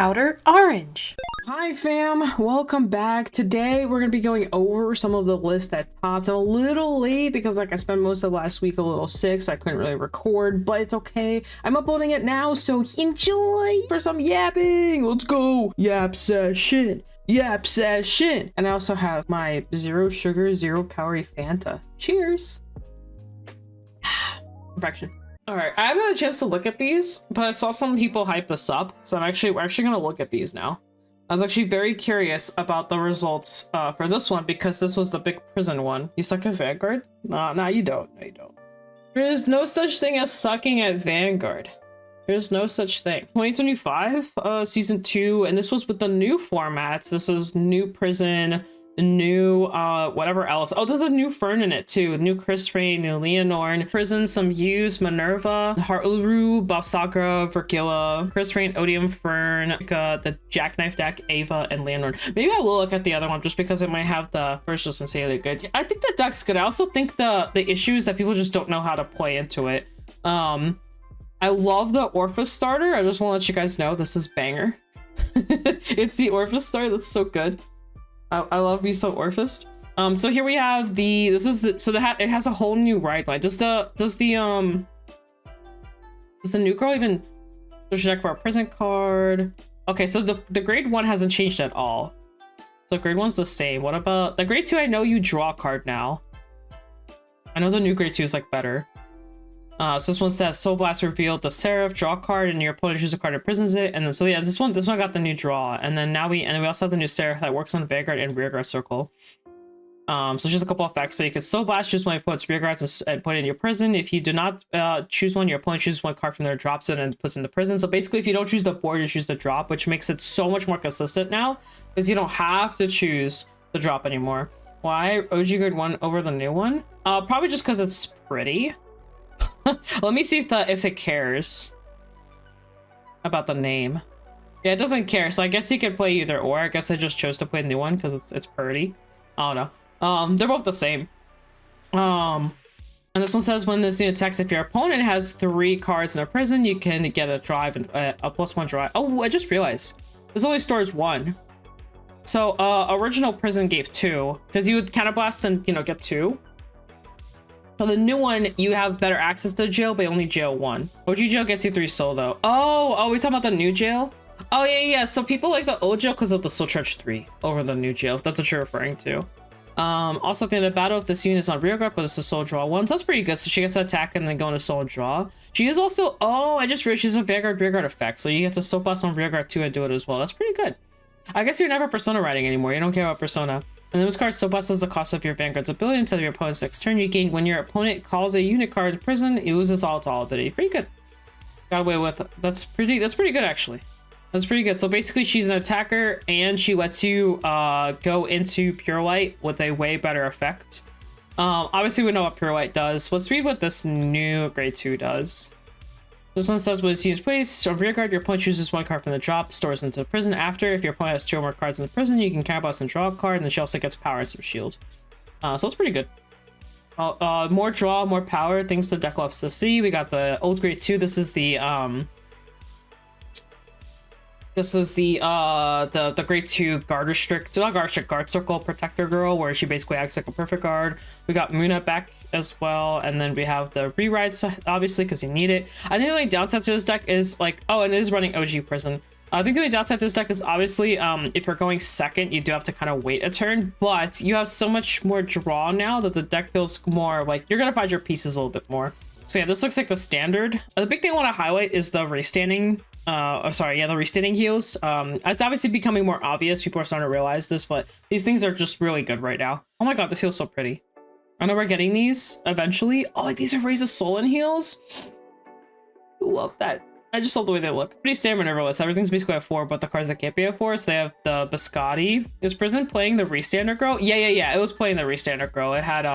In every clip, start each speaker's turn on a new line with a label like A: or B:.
A: Outer Orange.
B: Hi fam, welcome back. Today we're gonna be going over some of the list that topped. I'm a little late because I spent most of last week a little sick, so I couldn't really record, but it's okay. I'm uploading it now, so enjoy for some yapping. Let's go. Yap session. Yap session. And I also have my 0 sugar, 0 calorie Fanta. Cheers. Perfection. All right, I haven't had a chance to look at these, but I saw some people hype this up, so we're actually gonna look at these now. I was actually very curious about the results for this one because this was the big prison one. You suck at Vanguard? Nah, you don't. No, you don't. There's no such thing as sucking at Vanguard. There's no such thing. 2025, season 2, and this was with the new formats. This is new prison, new whatever else. Oh, there's a new Fern in it too. New Krysrain, new Leonor, prison, some Use, Minerva, Hartleru, Balsagra, Vergilla, Krysrain, Odium, Fern, the Jackknife deck, Ava, and Leonor. Maybe I will look at the other one just because it might have the first just insanely good. I think the deck's good. I also think the issue is that people just don't know how to play into it. I love the Orphis starter. I just want to let you guys know this is banger. It's the Orphis starter that's so good. I love me some Orphis. So here we have it has a whole new ride line. Does the new girl even check for a prison card? Okay, so the grade 1 hasn't changed at all. So grade 1's the same. What about the grade 2? I know you draw a card now. I know the new grade 2 is like better. So this one says Soul Blast revealed the Seraph, draw a card, and your opponent chooses a card and prisons it. And then so yeah, this one got the new draw. And then we also have the new Seraph that works on Vanguard and Rearguard Circle. So just a couple effects. So you can Soul Blast, choose one of your opponent's Rearguards and put it in your prison. If you do not choose one, your opponent chooses one card from their drop zone and puts it in the prison. So basically, if you don't choose the board, you choose the drop, which makes it so much more consistent now, because you don't have to choose the drop anymore. Why OG grade 1 over the new one? Probably just because it's pretty. Let me see if it cares about the name. Yeah, it doesn't care, so I guess he could play either or. I guess I just chose to play the new one because it's pretty. I don't know. They're both the same. And this one says when this unit attacks, if your opponent has 3 cards in their prison, you can get a drive and a +1 drive. Oh, I just realized this only stores 1. So original prison gave 2 because you would counterblast and get 2. So the new one, you have better access to the jail, but only jail 1. OG jail gets you 3 soul though. Oh, we're talking about the new jail? Oh yeah. So people like the old jail because of the soul charge 3 over the new jail, if that's what you're referring to. Also at the end of the battle, if this unit is on rearguard, but it's a soul draw 1, so that's pretty good. So she gets to attack and then go into soul and draw. She is also, I just realized she's a Vanguard rearguard effect, so you get to soul blast on rearguard 2 and do it as well. That's pretty good. I guess you're never persona riding anymore. You don't care about persona. And then this card Soul Blast is the cost of your Vanguard's ability until your opponent's next turn. You gain when your opponent calls a unit card in prison, it loses all its ability. Pretty good. Got away with it. That's pretty good actually. That's pretty good. So basically she's an attacker and she lets you go into Pure Light with a way better effect. Obviously we know what Pure Light does. Let's read what this new grade 2 does. This one says when it's used place on rearguard, your opponent chooses 1 card from the drop, stores into the prison. After, if your opponent has 2 or more cards in the prison, you can counterblast and draw a card, and then she also gets power and some shield. So that's pretty good. More draw, more power, things the deck loves to see. We got the old grade 2. This is the grade 2 guard restrict, not guard restrict, guard circle protector girl, where she basically acts like a perfect guard. We got Muna back as well, and then we have the rewrites obviously because you need it. I think the only downside to this deck is like, and it is running OG prison. I think the only downside to this deck is obviously if you're going second, you do have to kind of wait a turn, but you have so much more draw now that the deck feels more like you're gonna find your pieces a little bit more. So yeah, this looks like the standard. The big thing I want to highlight is the restanding. The restanding heals. It's obviously becoming more obvious. People are starting to realize this, but these things are just really good right now. Oh my god, this heal's so pretty. I know we're getting these eventually. Oh, these are Raise a Soul in heals. Love that. I just love the way they look. Pretty standard Minerva. Everything's basically at 4, but the cards that can't be at 4. So they have the Biscotti. Is Prison playing the Restander Girl? Yeah. It was playing the Restander Girl. It had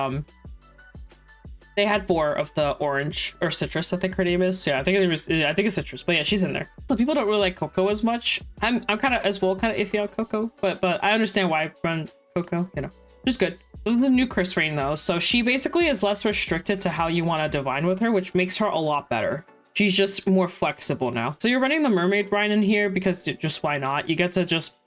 B: they had 4 of the orange or citrus, I think her name is. Yeah, I think it's citrus, but yeah, she's in there. So people don't really like Coco as much. I'm kind of iffy on Coco, but I understand why I run Coco, which is good. This is the new Krysrain though, so she basically is less restricted to how you want to divine with her, which makes her a lot better. She's just more flexible now. So you're running the mermaid Rhine in here because just why not? You get to just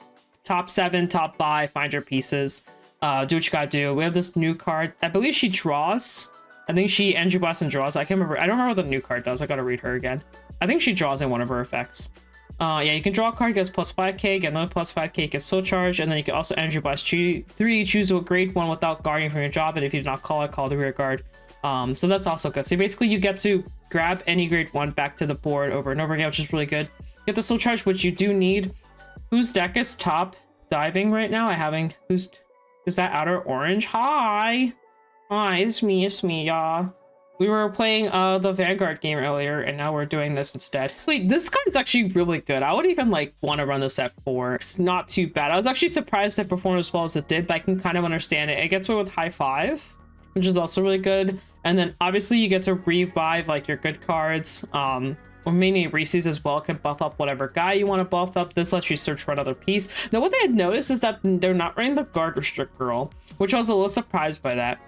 B: top 7, top 5, find your pieces, do what you gotta do. We have this new card. I believe she draws. I think she energy blasts and draws. I can't remember. I don't remember what the new card does. I gotta read her again. I think she draws in one of her effects. Yeah, you can draw a card, gets plus 5k, get another plus 5k, gets soul charge, and then you can also energy blast 3, choose a grade 1 without guarding from your job, and if you do not call it, call the rear guard. So that's also good. So basically you get to grab any grade 1 back to the board over and over again, which is really good. Get the soul charge, which you do need. Whose deck is top diving right now? Is that OuterOrange? Hi, it's me, y'all. We were playing the Vanguard game earlier, and now we're doing this instead. Wait, this card is actually really good. I would even like want to run this at 4. It's not too bad. I was actually surprised it performed as well as it did, but I can kind of understand it. It gets away with high 5, which is also really good. And then obviously you get to revive like your good cards. Or mainly Reese's as well can buff up whatever guy you want to buff up. This lets you search for another piece. Now what they had noticed is that they're not running the guard restrict girl, which I was a little surprised by that.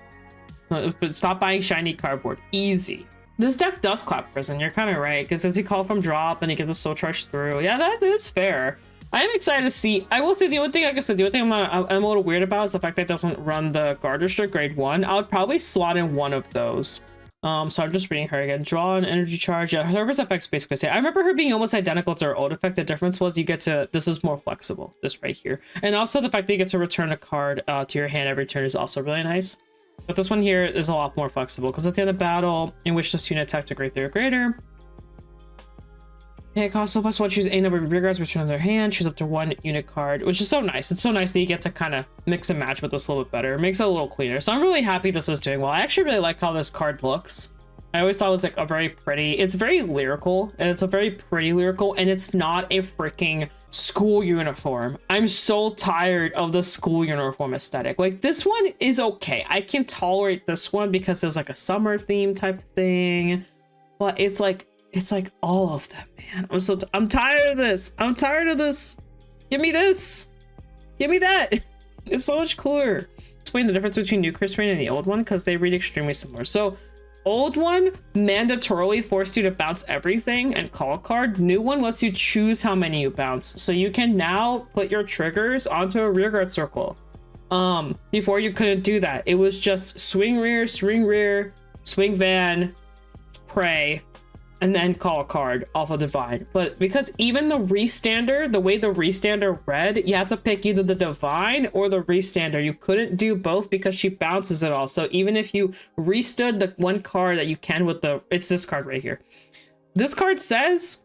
B: But stop buying shiny cardboard. Easy. This deck does clap prison. You're kind of right, because since you call from drop and you get the soul charge through, yeah, that is fair. I am excited to see. I will say the only thing, like I said, the only thing I'm a little weird about is the fact that it doesn't run the guard restrict grade 1. I would probably slot in one of those. So I'm just reading her again. Draw an energy charge. Yeah, her service effects basically say. I remember her being almost identical to her old effect. The difference was you get to, this is more flexible, this right here. And also the fact that you get to return a card to your hand every turn is also really nice. But this one here is a lot more flexible because at the end of battle, in which this unit attacked a grade 3 or greater, and it costs plus 1, choose a number of rear guards, return to their hand, choose up to 1 unit card, which is so nice. It's so nice that you get to kind of mix and match with this a little bit better. It makes it a little cleaner. So I'm really happy this is doing well. I actually really like how this card looks. I always thought it was like a very pretty, it's very lyrical, and it's a very pretty lyrical, and it's not a freaking school uniform. I'm so tired of the school uniform aesthetic. Like this one is okay. I can tolerate this one because there's like a summer theme type thing, but it's like all of them, man. I'm tired of this. I'm tired of this. Give me this. Give me that. It's so much cooler. Explain the difference between new Krysrain and the old one because they read extremely similar. So old one mandatorily forced you to bounce everything and call a card. New one lets you choose how many you bounce. So you can now put your triggers onto a rearguard circle. Before you couldn't do that. It was just swing rear, swing van, pray, and then call a card off of Divine. But because even the restander, the way the restander read, you had to pick either the Divine or the restander. You couldn't do both because she bounces it all. So even if you restood the one card that you can with the, it's this card right here. This card says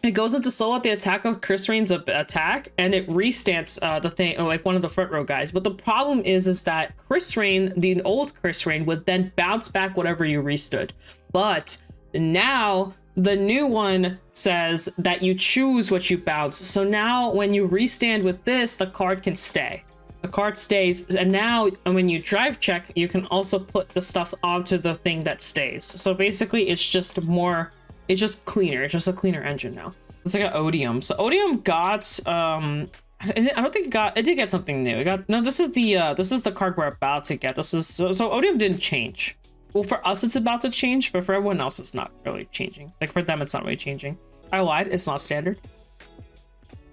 B: it goes into soul at the attack of Krysrain's attack, and it restants the thing, like one of the front row guys. But the problem is that Krysrain, the old Krysrain, would then bounce back whatever you restood. But now the new one says that you choose what you bounce. So now when you restand with this, the card can stay. The card stays, and now when you drive check, you can also put the stuff onto the thing that stays. So basically it's just more, it's just cleaner. It's just a cleaner engine now. It's like an Odium. So Odium got I don't think it did get something new. It got, no, this is the card we're about to get. This is so Odium didn't change. Well, for us, it's about to change, but for everyone else, it's not really changing. Like, for them, it's not really changing. I lied. It's not standard.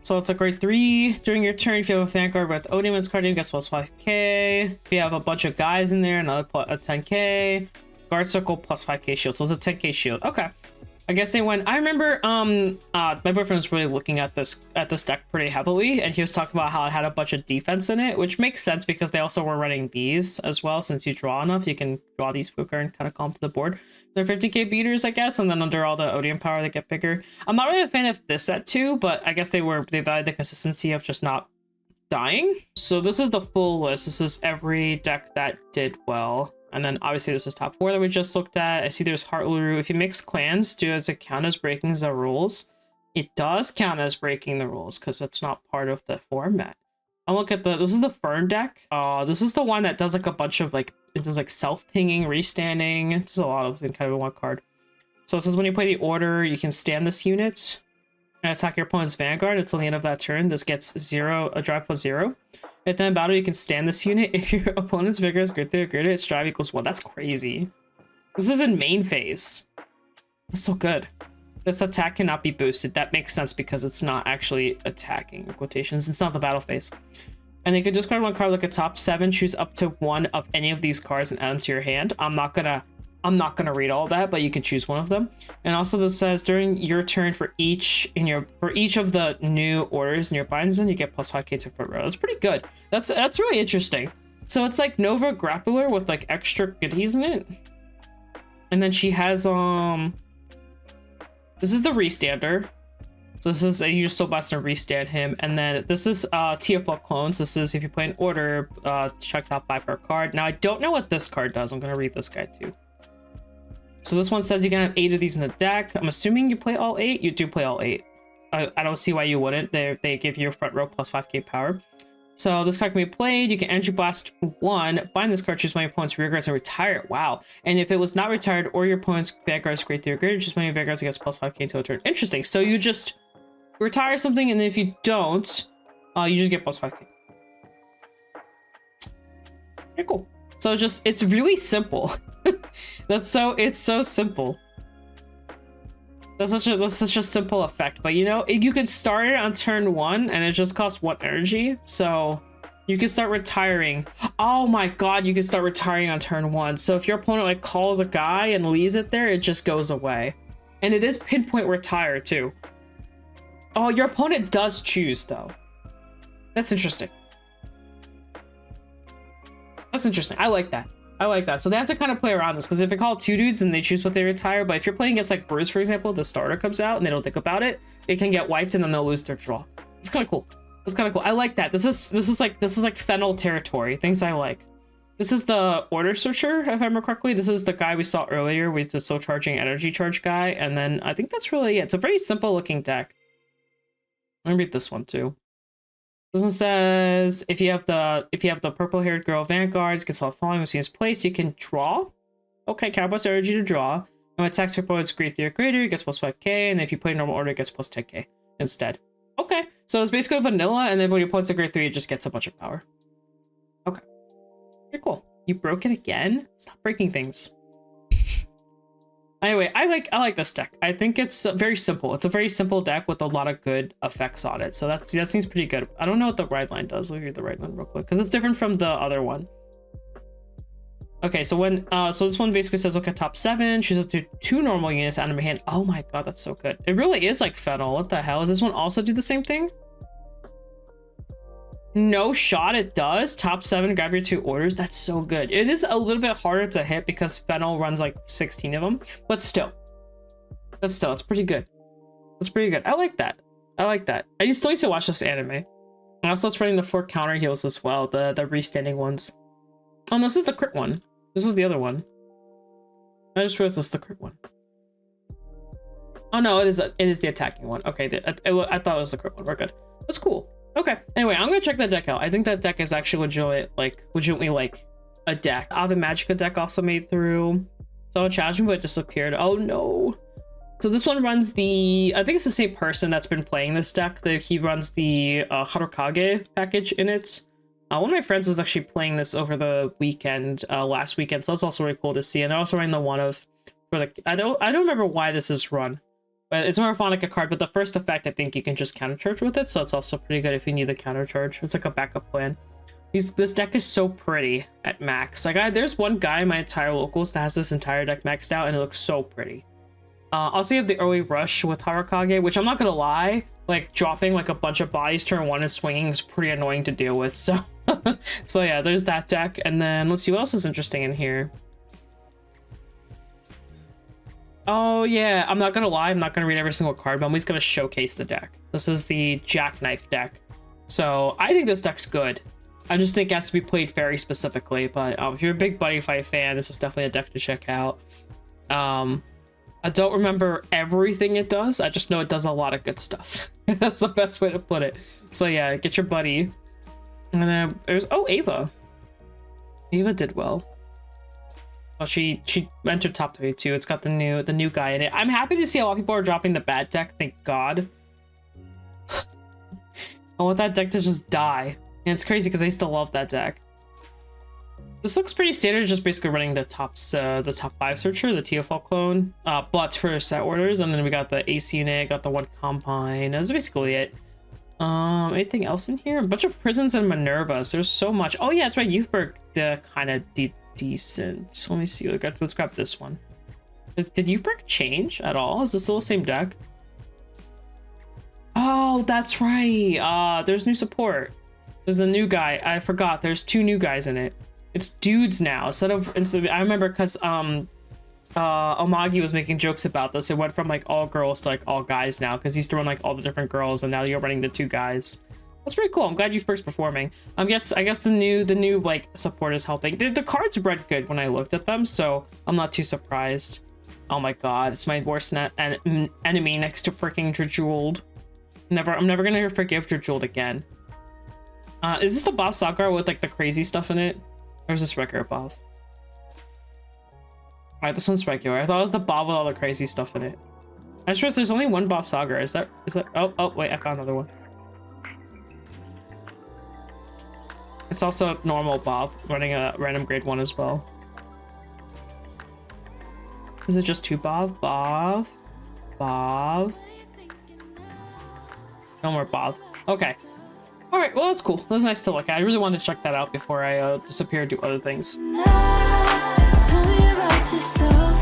B: So it's a grade 3. During your turn, if you have a Vanguard with Odium, its card gets plus 5k. If you have a bunch of guys in there, another 10k. Guard circle plus 5k shield. So it's a 10k shield. Okay. I guess they went. I remember my boyfriend was really looking at this deck pretty heavily, and he was talking about how it had a bunch of defense in it, which makes sense because they also were running these as well. Since you draw enough, you can draw these quicker and kind of calm to the board. They're 50k beaters, I guess, and then under all the Odium power, they get bigger. I'm not really a fan of this set too, but I guess they valued the consistency of just not dying. So this is the full list. This is every deck that did well. And then obviously this is top 4 that we just looked at. I see there's Heartluru. If you mix clans, does it count as breaking the rules? It does count as breaking the rules because it's not part of the format. I'll look at this is the Fern deck. This is the one that does like a bunch of like, it does like self-pinging, restanding. There's a lot of in kind of one card. So it says when you play the order, you can stand this unit and attack your opponent's Vanguard until the end of that turn. This gets a drive plus 0. At the end of battle, you can stand this unit. If your opponent's vigor is greater, its drive equals 1. That's crazy. This is in main phase. That's so good. This attack cannot be boosted. That makes sense because it's not actually attacking, in quotations. It's not the battle phase. And you can discard one card like a top 7, choose up to one of any of these cards and add them to your hand. I'm not gonna read all that, but you can choose one of them. And also this says during your turn for each of the new orders in your binds, you get plus 5k to front row. That's pretty good. That's really interesting. So it's like Nova Grappler with like extra goodies in it. And then she has this is the restander. So this is you just so blast and restand him. And then this is TFL clones. This is if you play an order, check top 5 for a card. Now I don't know what this card does. I'm gonna read this guy too. So this one says you can have 8 of these in the deck. I'm assuming you play all 8. You do play all 8. I don't see why you wouldn't. They give you front row plus 5k power. So this card can be played. You can energy blast 1, bind this card, choose one of your opponent's rear guards and retire it. Wow. And if it was not retired or your opponent's vanguards grade 3 or greater, choose one of your vanguards against plus 5k until a turn. Interesting. So you just retire something, and if you don't, you just get plus 5k. Okay, cool. So it's really simple. It's so simple. That's such a simple effect, but you know, you can start it on turn 1 and it just costs 1 energy, so you can start retiring. Oh my god, you can start retiring on turn 1. So if your opponent like calls a guy and leaves it there, it just goes away. And it is pinpoint retire too. Oh, your opponent does choose though. That's interesting. That's interesting. I like that. I like that. So they have to kind of play around this, because if they call 2 dudes and they choose what they retire, but if you're playing against like Bruce, for example, the starter comes out and they don't think about it, it can get wiped and then they'll lose their draw. It's kind of cool. It's kind of cool. I like that. This is like Fennel territory. Things I like. This is the Order Searcher, if I remember correctly. This is the guy we saw earlier with the soul charging energy charge guy, and then I think that's really it. It's a very simple looking deck. Let me read this one too. This one says if you have the purple-haired girl vanguards, gets all following which is placed, you can draw. Okay, Cowboy's energy to draw. And when attacks your opponent's grade 3 or greater, it gets plus 5k, and if you play normal order, it gets plus 10k instead. Okay, so it's basically vanilla, and then when your opponent's a grade 3, it just gets a bunch of power. Okay. Very cool. You broke it again? Stop breaking things. Anyway, I like this deck. I think it's very simple. It's a very simple deck with a lot of good effects on it. So that seems pretty good. I don't know what the ride line does. Let me read the ride line real quick, because it's different from the other one. Okay, so so this one basically says look at top 7, choose up to 2 normal units out of my hand. Oh my god, that's so good. It really is like Fennel. What the hell? Does this one also do the same thing? No shot, it does. Top 7, grab your 2 orders. That's so good. It is a little bit harder to hit because Fennel runs like 16 of them, but still, it's pretty good. It's pretty good. I like that. I like that. I still need to watch this anime. And also, it's running the 4 counter heals as well, the restanding ones. Oh, no, this is the crit one. This is the other one. I just realized this is the crit one. Oh no, it is the attacking one. Okay, I thought it was the crit one. We're good. That's cool. Okay, anyway, I'm gonna check that deck out. I think that deck is actually legitimately like a deck. Ave Magica deck also made through. So challenging, but it disappeared. Oh no. So this one runs I think it's the same person that's been playing this deck. He runs the Harukage package in it. One of my friends was actually playing this over the weekend, last weekend, so that's also really cool to see. And they're also running the one I don't remember why this is run. But it's more fun like a card, but the first effect, I think you can just counter charge with it, so it's also pretty good if you need the counter charge. It's like a backup plan. This deck is so pretty at max. Like there's one guy in my entire locals that has this entire deck maxed out, and it looks so pretty. Also, you have the early rush with Harukage, which I'm not gonna lie, like dropping like a bunch of bodies turn 1 and swinging is pretty annoying to deal with. So, so yeah, there's that deck, and then let's see what else is interesting in here. Oh yeah, I'm not gonna lie, I'm not gonna read every single card, but I'm always gonna showcase the deck. This is the Jackknife deck. So I think this deck's good. I just think it has to be played very specifically, but if you're a big Buddy Fight fan, this is definitely a deck to check out. I don't remember everything it does, I just know it does a lot of good stuff. That's the best way to put it. So yeah, get your buddy. And then there's, oh, Ava. Ava did well. Oh, she entered top 3 too. It's got the new guy in it. I'm happy to see a lot of people are dropping the bad deck. Thank God. I want that deck to just die. And it's crazy because I still love that deck. This looks pretty standard, just basically running the top 5 searcher, the TFL clone, but for set orders, and then we got the AC unit, got the 1 combine. That's basically it. Anything else in here? A bunch of prisons and Minervas. There's so much. Oh yeah, that's right. Youthberg, kind of decent. Let me see. Let's grab this one. Did Youthberg change at all? Is this still the same deck? Oh, that's right. There's new support. There's the new guy. I forgot. There's 2 new guys in it. It's dudes now instead of I remember because Omagi was making jokes about this. It went from like all girls to like all guys now because he's throwing like all the different girls, and now you're running the 2 guys. That's pretty cool. I'm glad Youthberg's performing. I guess the new like support is helping. The cards read good when I looked at them, so I'm not too surprised. Oh my god, it's my worst enemy next to freaking Drajuled. I'm never gonna forgive Drajuled again. Is this the Bob Sagar with like the crazy stuff in it? Or is this regular Bob? Alright, this one's regular. I thought it was the Bob with all the crazy stuff in it. I just realized there's only 1 Bob Sagar. Is that oh wait, I found another one. It's also a normal Bob running a random grade 1 as well. Is it just 2 Bob? Bob. No more Bob. Okay. All right, well, that's cool. That was nice to look at. I really wanted to check that out before I disappear and do other things.
A: Tell me about yourself.